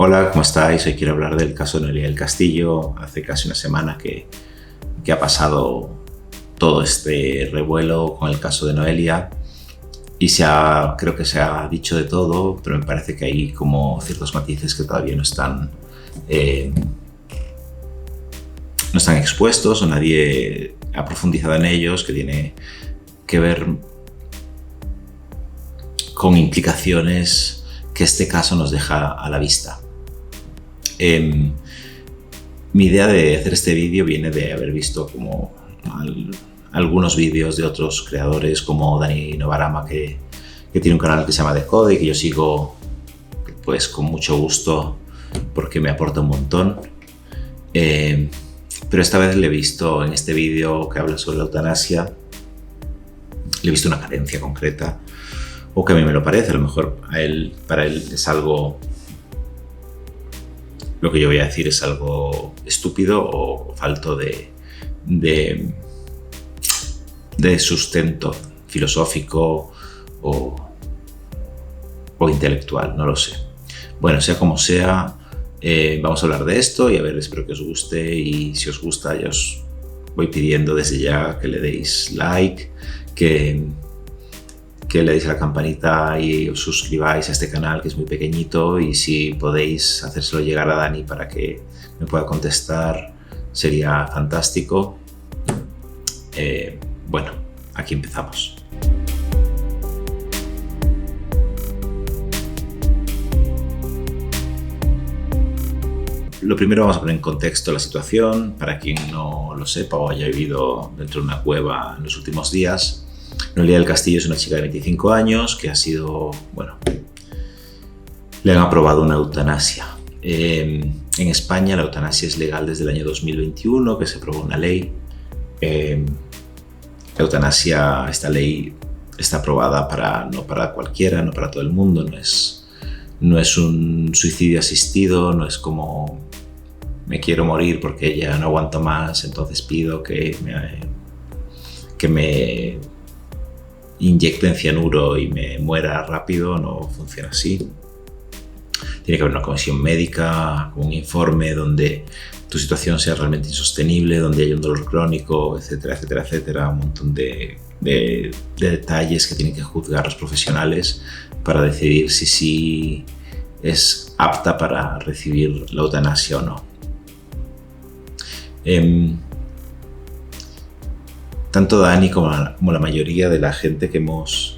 Hola, ¿cómo estáis? Hoy quiero hablar del caso de Noelia del Castillo. Hace casi una semana que ha pasado todo este revuelo con el caso de Noelia y creo que se ha dicho de todo, pero me parece que hay como ciertos matices que todavía no están expuestos o nadie ha profundizado en ellos, que tiene que ver con implicaciones que este caso nos deja a la vista. Mi idea de hacer este vídeo viene de haber visto como algunos vídeos de otros creadores como Dani Novarama, que tiene un canal que se llama Decode y que yo sigo pues con mucho gusto porque me aporta un montón. Pero esta vez le he visto en este vídeo que habla sobre la eutanasia, le he visto una carencia concreta, o que a mí me lo parece. A lo mejor para él es algo, lo que yo voy a decir es algo estúpido o falto de sustento filosófico o intelectual, no lo sé. Bueno, sea como sea, vamos a hablar de esto y a ver, espero que os guste, y si os gusta ya os voy pidiendo desde ya que le deis like, que le deis a la campanita y os suscribáis a este canal, que es muy pequeñito, y si podéis hacérselo llegar a Dani para que me pueda contestar sería fantástico. Bueno, aquí empezamos. Lo primero, vamos a poner en contexto la situación para quien no lo sepa o haya vivido dentro de una cueva en los últimos días. Noelia del Castillo es una chica de 25 años que ha sido, le han aprobado una eutanasia. En España la eutanasia es legal desde el año 2021, que se aprobó una ley. La eutanasia, esta ley está aprobada no para cualquiera, no para todo el mundo, no es un suicidio asistido, no es como me quiero morir porque ya no aguanto más, entonces pido que me inyecten cianuro y me muera rápido. No funciona así. Tiene que haber una comisión médica, un informe donde tu situación sea realmente insostenible, donde haya un dolor crónico, etcétera, etcétera, etcétera. Un montón de detalles que tienen que juzgar los profesionales para decidir si sí es apta para recibir la eutanasia o no. Tanto Dani como la mayoría de la gente que hemos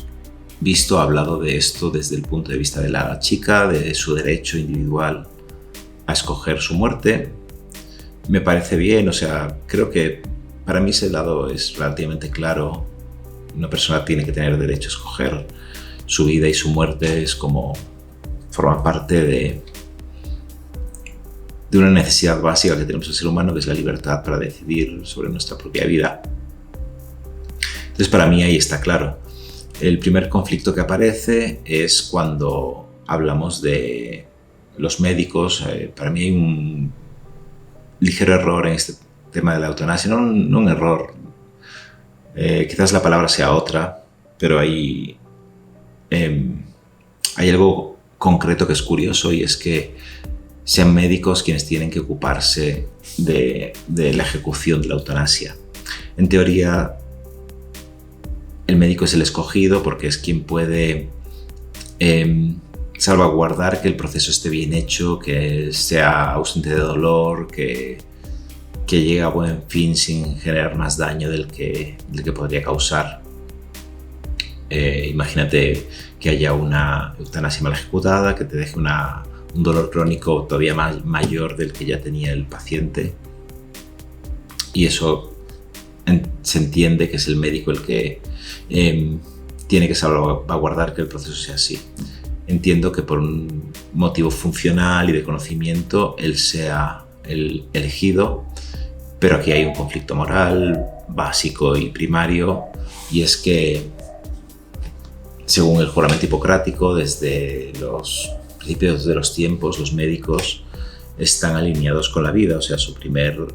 visto ha hablado de esto desde el punto de vista de la chica, de su derecho individual a escoger su muerte. Me parece bien, creo que para mí ese lado es relativamente claro. Una persona tiene que tener derecho a escoger su vida, y su muerte es como forma parte de una necesidad básica que tenemos el ser humano, que es la libertad para decidir sobre nuestra propia vida. Entonces, para mí ahí está claro. El primer conflicto que aparece es cuando hablamos de los médicos. Para mí hay un ligero error en este tema de la eutanasia. No un error, quizás la palabra sea otra, pero hay algo concreto que es curioso, y es que sean médicos quienes tienen que ocuparse de la ejecución de la eutanasia. En teoría, el médico es el escogido porque es quien puede salvaguardar que el proceso esté bien hecho, que sea ausente de dolor, que llegue a buen fin sin generar más daño del que podría causar. Imagínate que haya una eutanasia mal ejecutada, que te deje un dolor crónico todavía mayor del que ya tenía el paciente, y eso se entiende que es el médico el que tiene que salvaguardar que el proceso sea así. Entiendo que por un motivo funcional y de conocimiento él sea el elegido, pero aquí hay un conflicto moral básico y primario, y es que según el juramento hipocrático, desde los principios de los tiempos, los médicos están alineados con la vida. Su primer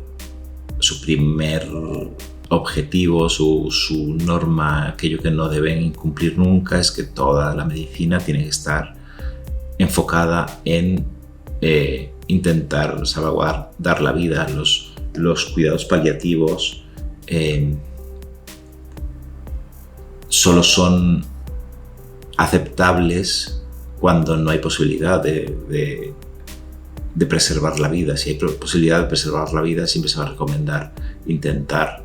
objetivo, su norma, aquello que no deben incumplir nunca, es que toda la medicina tiene que estar enfocada en intentar salvaguardar la vida, los cuidados paliativos solo son aceptables cuando no hay posibilidad de preservar la vida. Si hay posibilidad de preservar la vida, siempre se va a recomendar intentar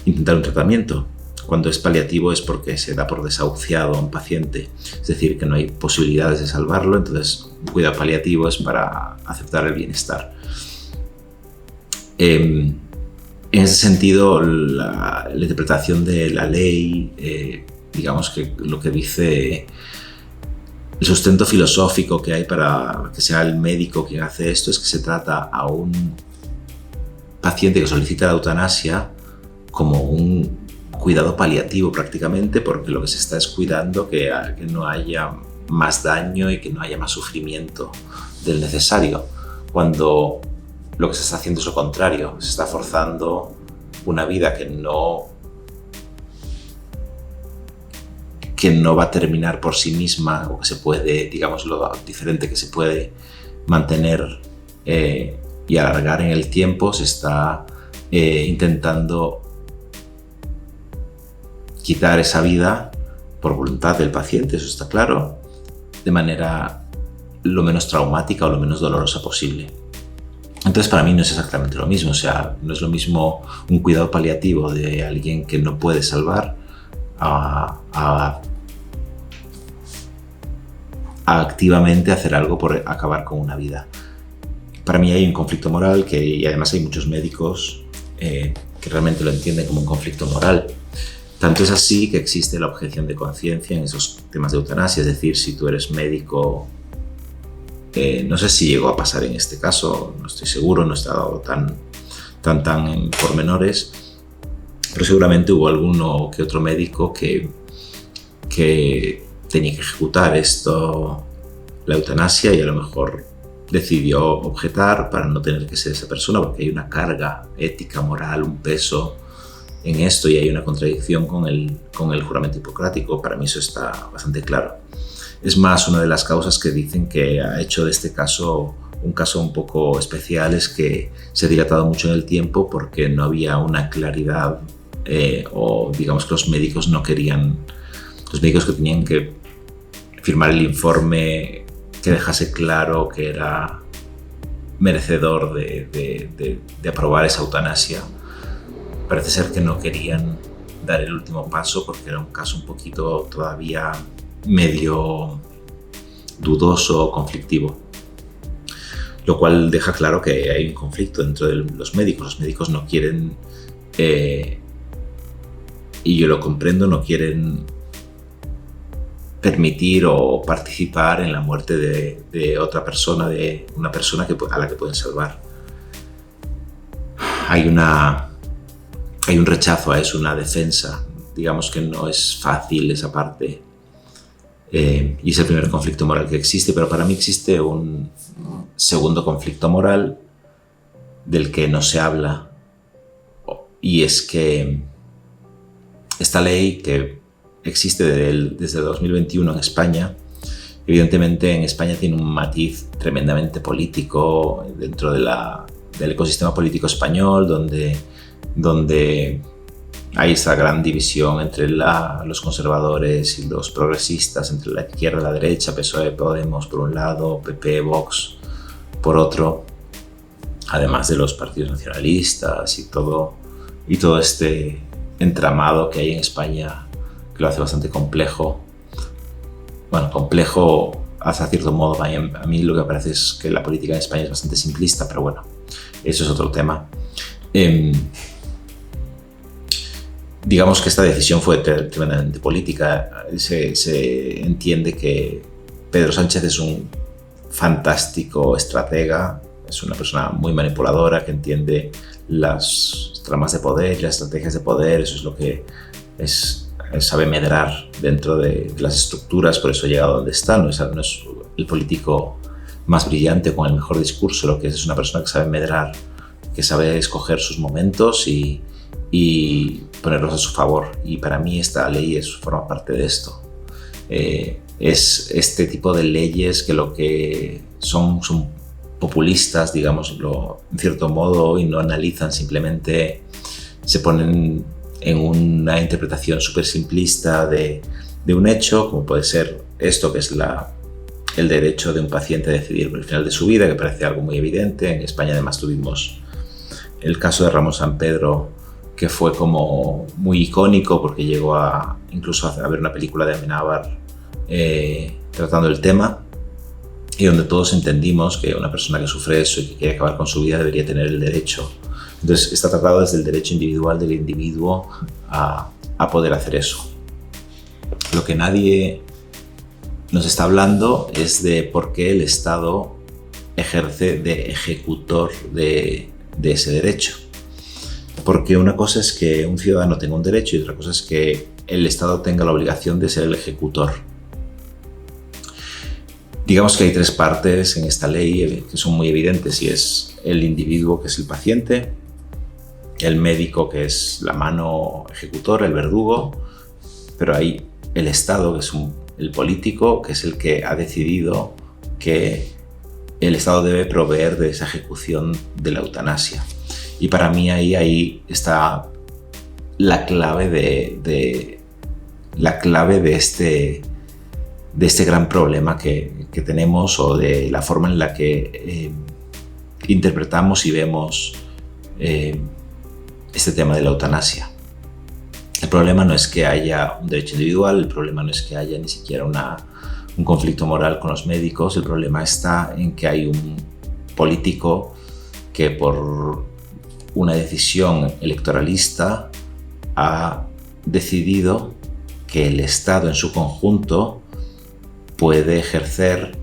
un tratamiento. Cuando es paliativo es porque se da por desahuciado a un paciente, es decir, que no hay posibilidades de salvarlo, entonces un cuidado paliativo es para aceptar el bienestar. En ese sentido, la interpretación de la ley, digamos que lo que dice el sustento filosófico que hay para que sea el médico quien hace esto, es que se trata a un paciente que solicita la eutanasia como un cuidado paliativo prácticamente, porque lo que se está es cuidando que no haya más daño y que no haya más sufrimiento del necesario, cuando lo que se está haciendo es lo contrario, se está forzando una vida que no va a terminar por sí misma, o que se puede, digamos, lo diferente que se puede mantener y alargar en el tiempo. Se está intentando quitar esa vida por voluntad del paciente, eso está claro, de manera lo menos traumática o lo menos dolorosa posible. Entonces, para mí no es exactamente lo mismo, o sea, no es lo mismo un cuidado paliativo de alguien que no puede salvar a activamente hacer algo por acabar con una vida. Para mí hay un conflicto moral y además hay muchos médicos que realmente lo entienden como un conflicto moral. Tanto es así que existe la objeción de conciencia en esos temas de eutanasia, es decir, si tú eres médico, no sé si llegó a pasar en este caso, no estoy seguro, no he estado tan en pormenores, pero seguramente hubo alguno que otro médico que tenía que ejecutar la eutanasia, y a lo mejor decidió objetar para no tener que ser esa persona, porque hay una carga ética, moral, un peso en esto, y hay una contradicción con el juramento hipocrático. Para mí eso está bastante claro. Es más, una de las causas que dicen que ha hecho de este caso un caso un poco especial es que se ha dilatado mucho en el tiempo porque no había una claridad, o digamos que los médicos que tenían que firmar el informe que dejase claro que era merecedor de aprobar esa eutanasia, parece ser que no querían dar el último paso porque era un caso un poquito todavía medio dudoso o conflictivo, lo cual deja claro que hay un conflicto dentro de los médicos. Los médicos no quieren, y yo lo comprendo, no quieren permitir o participar en la muerte de otra persona, de una persona a la que pueden salvar. Hay un rechazo a eso, una defensa. Digamos que no es fácil esa parte, y es el primer conflicto moral que existe, pero para mí existe un segundo conflicto moral del que no se habla, y es que esta ley que existe desde 2021 en España, evidentemente en España tiene un matiz tremendamente político dentro del ecosistema político español, donde hay esa gran división entre los conservadores y los progresistas, entre la izquierda y la derecha, PSOE, Podemos por un lado, PP, Vox por otro, además de los partidos nacionalistas y todo este entramado que hay en España, que lo hace bastante complejo. Bueno, complejo hasta cierto modo. A mí lo que me parece es que la política en España es bastante simplista, pero bueno, eso es otro tema. Digamos que esta decisión fue tremendamente política. Se entiende que Pedro Sánchez es un fantástico estratega, es una persona muy manipuladora que entiende las tramas de poder, las estrategias de poder. Eso es lo que sabe medrar dentro de las estructuras, por eso ha llegado donde está. No es el político más brillante con el mejor discurso, lo que es una persona que sabe medrar, que sabe escoger sus momentos y ponerlos a su favor, y para mí esta ley forma parte de esto. es este tipo de leyes que lo que son populistas, digámoslo en cierto modo, y no analizan, simplemente se ponen en una interpretación súper simplista de un hecho, como puede ser esto, que es el derecho de un paciente a decidir por el final de su vida, que parece algo muy evidente. En España además tuvimos el caso de Ramón Sampedro, que fue como muy icónico porque llegó incluso a ver una película de Amenábar tratando el tema, y donde todos entendimos que una persona que sufre eso y que quiere acabar con su vida debería tener el derecho. Entonces está tratado desde el derecho individual del individuo a poder hacer eso. Lo que nadie nos está hablando es de por qué el Estado ejerce de ejecutor de ese derecho. Porque una cosa es que un ciudadano tenga un derecho y otra cosa es que el Estado tenga la obligación de ser el ejecutor. Digamos que hay tres partes en esta ley que son muy evidentes, y es el individuo, que es el paciente, el médico, que es la mano ejecutora, el verdugo, pero hay el Estado, que es el político, que es el que ha decidido que el Estado debe proveer de esa ejecución de la eutanasia. Y para mí ahí está la clave de este gran problema que tenemos, o de la forma en la que interpretamos y vemos este tema de la eutanasia. El problema no es que haya un derecho individual, el problema no es que haya ni siquiera un conflicto moral con los médicos, el problema está en que hay un político que por una decisión electoralista ha decidido que el Estado en su conjunto puede ejercer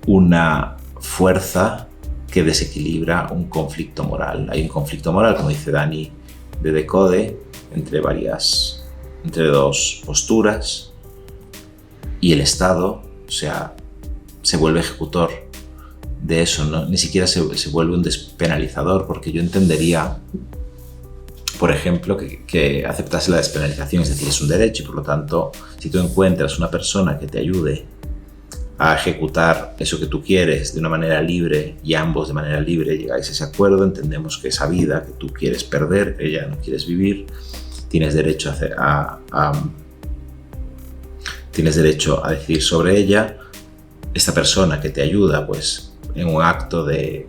una fuerza que desequilibra un conflicto moral. Hay un conflicto moral, como dice Dani de Decode, entre dos posturas, y el Estado, o sea, se vuelve ejecutor de eso, ¿no? Ni siquiera se vuelve un despenalizador, porque yo entendería, por ejemplo, que aceptase la despenalización, es decir, es un derecho y por lo tanto, si tú encuentras una persona que te ayude a ejecutar eso que tú quieres de una manera libre y ambos de manera libre llegáis a ese acuerdo, entendemos que esa vida que tú quieres perder, que ya no quieres vivir, tienes derecho tienes derecho a decidir sobre ella. Esta persona que te ayuda, pues en un acto de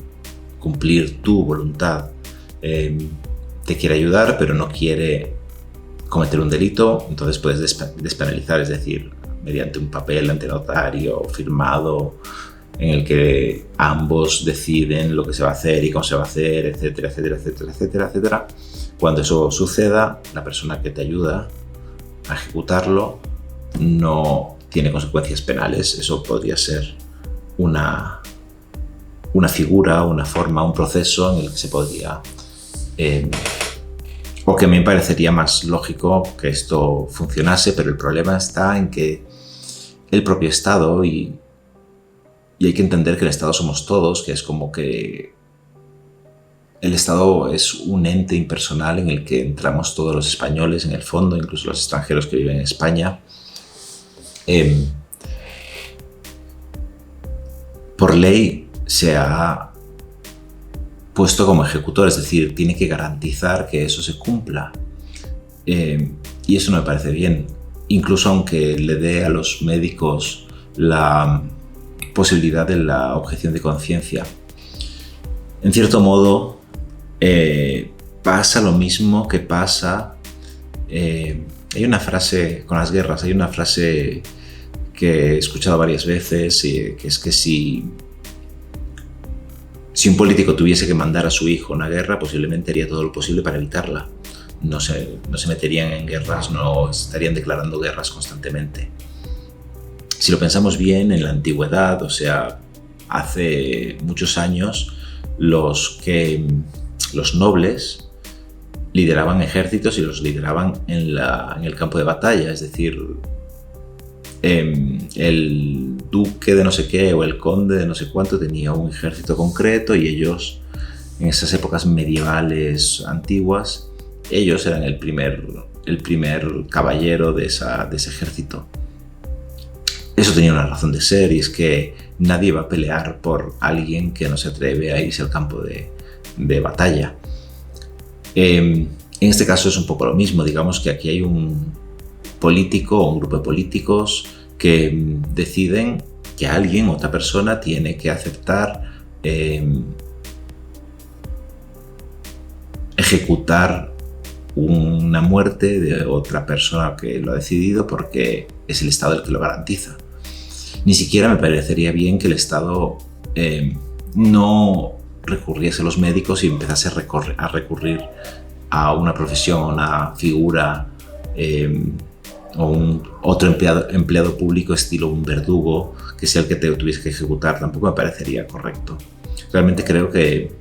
cumplir tu voluntad, te quiere ayudar, pero no quiere cometer un delito, entonces puedes despenalizar, es decir, mediante un papel ante notario firmado en el que ambos deciden lo que se va a hacer y cómo se va a hacer, etcétera, etcétera, etcétera, etcétera, etcétera. Cuando eso suceda, la persona que te ayuda a ejecutarlo no tiene consecuencias penales. Eso podría ser una figura, una forma, un proceso en el que se podría, o que a mí me parecería más lógico que esto funcionase, pero el problema está en que el propio Estado, y hay que entender que el Estado somos todos, que es como que el Estado es un ente impersonal en el que entramos todos los españoles, en el fondo, incluso los extranjeros que viven en España. Por ley se ha puesto como ejecutor, es decir, tiene que garantizar que eso se cumpla. Y eso no me parece bien, incluso aunque le dé a los médicos la posibilidad de la objeción de conciencia. En cierto modo, pasa lo mismo que pasa. Hay una frase con las guerras, hay una frase que he escuchado varias veces, que es que si un político tuviese que mandar a su hijo a una guerra, posiblemente haría todo lo posible para evitarla. No se meterían en guerras, no estarían declarando guerras constantemente. Si lo pensamos bien, en la antigüedad, o sea, hace muchos años, los nobles lideraban ejércitos y los lideraban en el campo de batalla, es decir, el duque de no sé qué o el conde de no sé cuánto tenía un ejército concreto, y ellos, en esas épocas medievales antiguas, ellos eran el primer caballero de ese ejército. eso tenía una razón de ser, y es que nadie va a pelear por alguien que no se atreve a irse al campo de batalla. En este caso es un poco lo mismo. Digamos que aquí hay un político o un grupo de políticos que deciden que alguien, otra persona, tiene que aceptar ejecutar una muerte de otra persona que lo ha decidido, porque es el Estado el que lo garantiza. Ni siquiera me parecería bien que el Estado no recurriese a los médicos y empezase a recurrir a una profesión, a una figura o otro empleado público estilo un verdugo que sea el que te tuviese que ejecutar. Tampoco me parecería correcto. Realmente creo que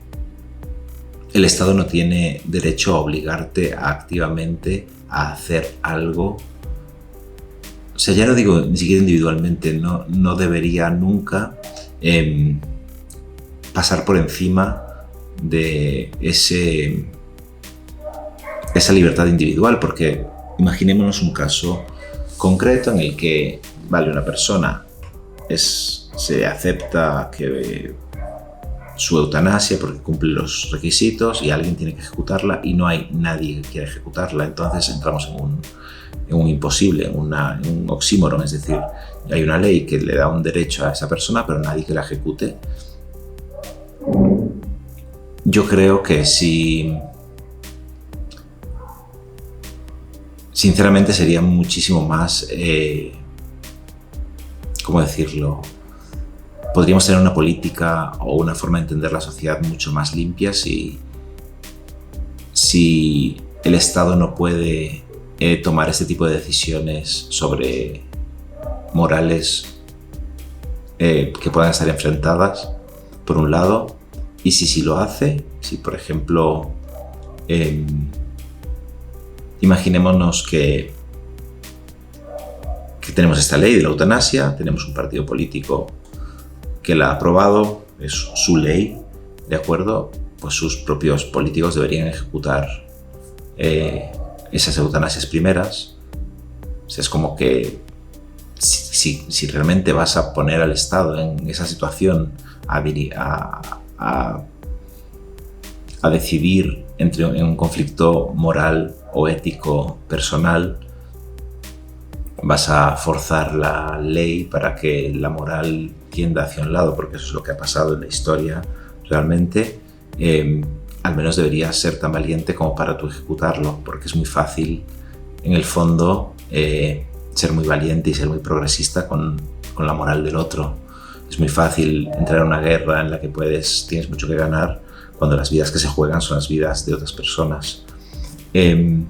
el Estado no tiene derecho a obligarte activamente a hacer algo. O sea, ya no digo ni siquiera individualmente, no debería nunca pasar por encima de esa libertad individual, porque imaginémonos un caso concreto en el que, vale, una persona se acepta que su eutanasia porque cumple los requisitos y alguien tiene que ejecutarla y no hay nadie que quiera ejecutarla. Entonces entramos en un imposible, en un oxímoron, es decir, hay una ley que le da un derecho a esa persona pero nadie que la ejecute. Yo creo que sinceramente sería muchísimo más, ¿cómo decirlo? Podríamos tener una política o una forma de entender la sociedad mucho más limpia si el Estado no puede tomar este tipo de decisiones sobre morales que puedan estar enfrentadas, por un lado, y si lo hace, si por ejemplo imaginémonos que tenemos esta ley de la eutanasia, tenemos un partido político que la ha aprobado, es su ley, ¿de acuerdo? Pues sus propios políticos deberían ejecutar esas eutanasias primeras. O sea, es como que si realmente vas a poner al Estado en esa situación a decidir en un conflicto moral o ético personal, vas a forzar la ley para que la moral tienda hacia un lado, porque eso es lo que ha pasado en la historia realmente. Al menos deberías ser tan valiente como para tú ejecutarlo, porque es muy fácil en el fondo ser muy valiente y ser muy progresista con la moral del otro. Es muy fácil entrar en una guerra en la que tienes mucho que ganar cuando las vidas que se juegan son las vidas de otras personas. Creo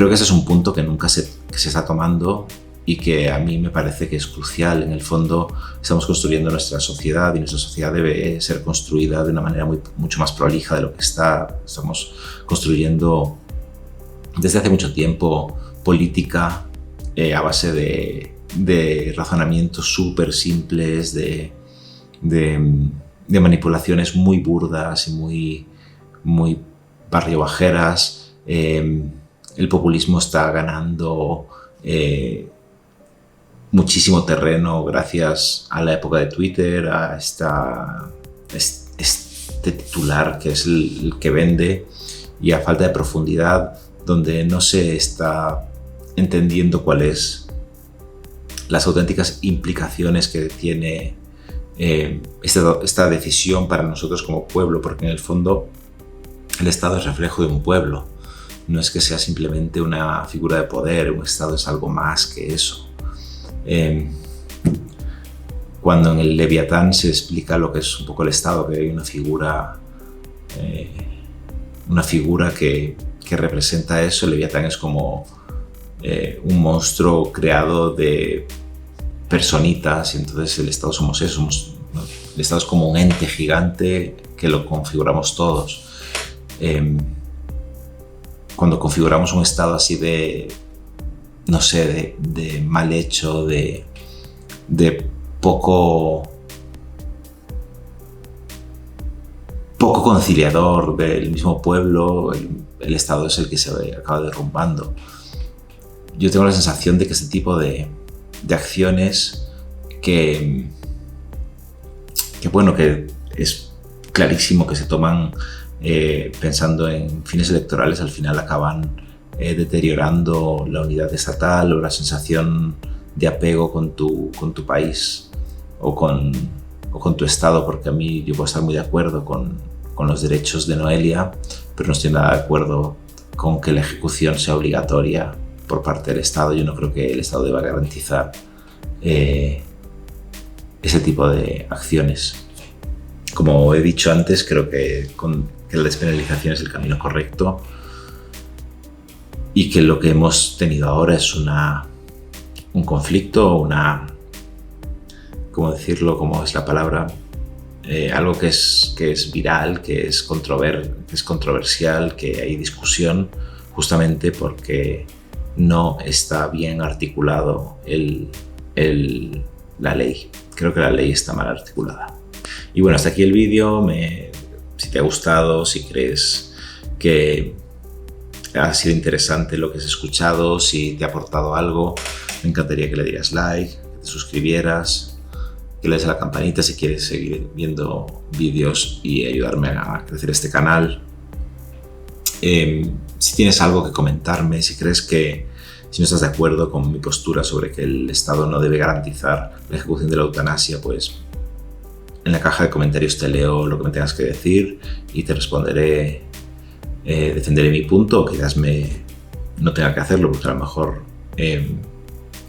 que ese es un punto que nunca se está tomando y que a mí me parece que es crucial. En el fondo estamos construyendo nuestra sociedad y nuestra sociedad debe ser construida de una manera mucho más prolija de lo que estamos construyendo desde hace mucho tiempo política a base de razonamientos súper simples, de manipulaciones muy burdas y muy barriobajeras. El populismo está ganando muchísimo terreno gracias a la época de Twitter, a este titular que es el que vende, y a falta de profundidad, donde no se está entendiendo cuáles las auténticas implicaciones que tiene esta decisión para nosotros como pueblo, porque en el fondo el Estado es reflejo de un pueblo. No es que sea simplemente una figura de poder, un Estado es algo más que eso. Cuando en el Leviatán se explica lo que es un poco el Estado, que hay una figura que representa eso, el Leviatán es como un monstruo creado de personitas, y entonces el Estado somos eso, el Estado es como un ente gigante que lo configuramos todos. Cuando configuramos un Estado así de mal hecho, de poco conciliador del mismo pueblo, el Estado es el que se acaba derrumbando. Yo tengo la sensación de que este tipo de acciones que es clarísimo que se toman pensando en fines electorales, al final acaban deteriorando la unidad estatal o la sensación de apego con tu país o con tu estado, porque a mí yo puedo estar muy de acuerdo con los derechos de Noelia, pero no estoy nada de acuerdo con que la ejecución sea obligatoria por parte del Estado. Yo no creo que el Estado deba garantizar ese tipo de acciones. Como he dicho antes, creo que la despenalización es el camino correcto y que lo que hemos tenido ahora es un conflicto, ¿cómo decirlo? ¿Cómo es la palabra? Algo que es viral, que es controversial, que hay discusión, justamente porque no está bien articulado la ley. Creo que la ley está mal articulada. Y bueno, hasta aquí el vídeo. Si te ha gustado, si crees que ha sido interesante lo que has escuchado, si te ha aportado algo, me encantaría que le dieras like, que te suscribieras, que le des a la campanita si quieres seguir viendo vídeos y ayudarme a crecer este canal. Si tienes algo que comentarme, si no estás de acuerdo con mi postura sobre que el Estado no debe garantizar la ejecución de la eutanasia, pues en la caja de comentarios te leo lo que me tengas que decir y te responderé, defenderé mi punto, o quizás no tenga que hacerlo porque a lo mejor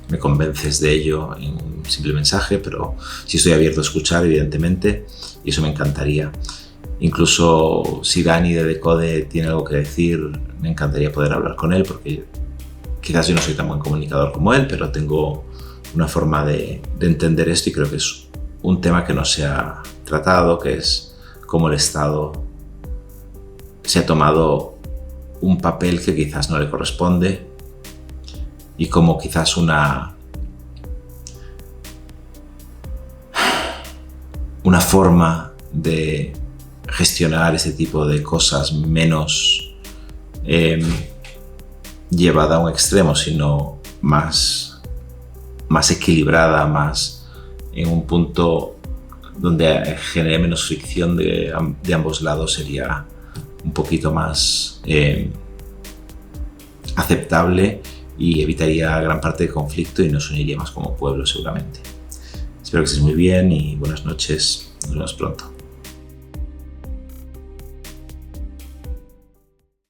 me convences de ello en un simple mensaje, pero sí estoy abierto a escuchar, evidentemente, y eso me encantaría. Incluso si Dani de Decode tiene algo que decir, me encantaría poder hablar con él, porque quizás yo no soy tan buen comunicador como él, pero tengo una forma de entender esto y creo que es un tema que no se ha tratado, que es cómo el Estado se ha tomado un papel que quizás no le corresponde y como quizás una forma de gestionar ese tipo de cosas menos llevada a un extremo, sino más equilibrada, más en un punto donde genere menos fricción de ambos lados, sería un poquito más aceptable y evitaría gran parte de conflicto y nos uniría más como pueblo seguramente. Espero que estés muy bien y buenas noches. Nos vemos pronto.